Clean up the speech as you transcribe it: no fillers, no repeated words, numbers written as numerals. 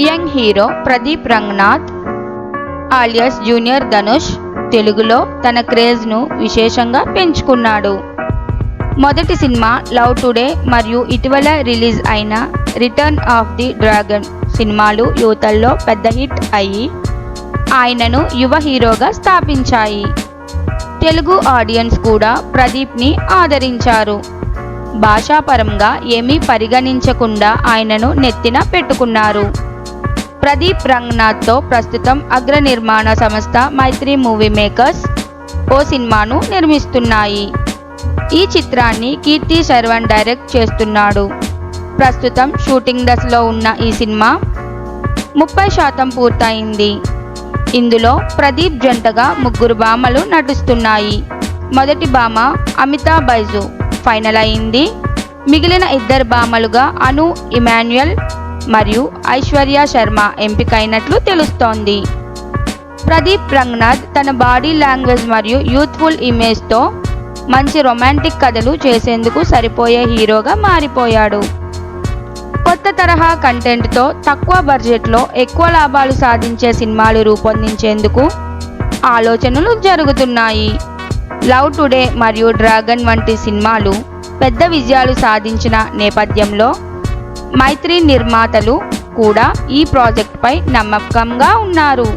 Young hero Pradeep Ranganath alias junior Dhanush తెలుగులో తన క్రేజ్ను విశేషంగా పెంచుకున్నాడు. మొదటి సినిమా లవ్ టుడే మరియు ఇటీవల రిలీజ్ అయిన రిటర్న్ ఆఫ్ ది డ్రాగన్ సినిమాలు యువతల్లో పెద్ద హిట్ అయ్యి ఆయనను యువ హీరోగా స్థాపించాయి. తెలుగు ఆడియన్స్ కూడా ప్రదీప్ని ఆదరించారు. భాషాపరంగా ఏమీ పరిగణించకుండా ఆయనను నెత్తిన పెట్టుకున్నారు. ప్రదీప్ రంగనాథ్తో ప్రస్తుతం అగ్ర నిర్మాణ సంస్థ మైత్రి మూవీ మేకర్స్ ఓ సినిమాను నిర్మిస్తున్నాయి. ఈ చిత్రాన్ని కీర్తి శర్వన్ డైరెక్ట్ చేస్తున్నాడు. ప్రస్తుతం షూటింగ్ దశలో ఉన్న ఈ సినిమా 30% పూర్తయింది. ఇందులో ప్రదీప్ జంటగా 3 భామలు నటిస్తున్నాయి. మొదటి భామ అమితా బైజు ఫైనల్ అయింది. మిగిలిన 2 భామలుగా అను ఇమాన్యుయల్ మరియు ఐశ్వర్య శర్మ ఎంపికైనట్లు తెలుస్తోంది. ప్రదీప్ రంగనాథ్ తన బాడీ లాంగ్వేజ్ మరియు యూత్ఫుల్ ఇమేజ్తో మంచి రొమాంటిక్ కథలు చేసేందుకు సరిపోయే హీరోగా మారిపోయాడు. కొత్త తరహా కంటెంట్తో తక్కువ బడ్జెట్లో ఎక్కువ లాభాలు సాధించే సినిమాలు రూపొందించేందుకు ఆలోచనలు జరుగుతున్నాయి. లవ్ టుడే మరియు డ్రాగన్ వంటి సినిమాలు పెద్ద విజయాలు సాధించిన నేపథ్యంలో మైత్రి నిర్మాతలు కూడా ఈ ప్రాజెక్టుపై నమ్మకంగా ఉన్నారు.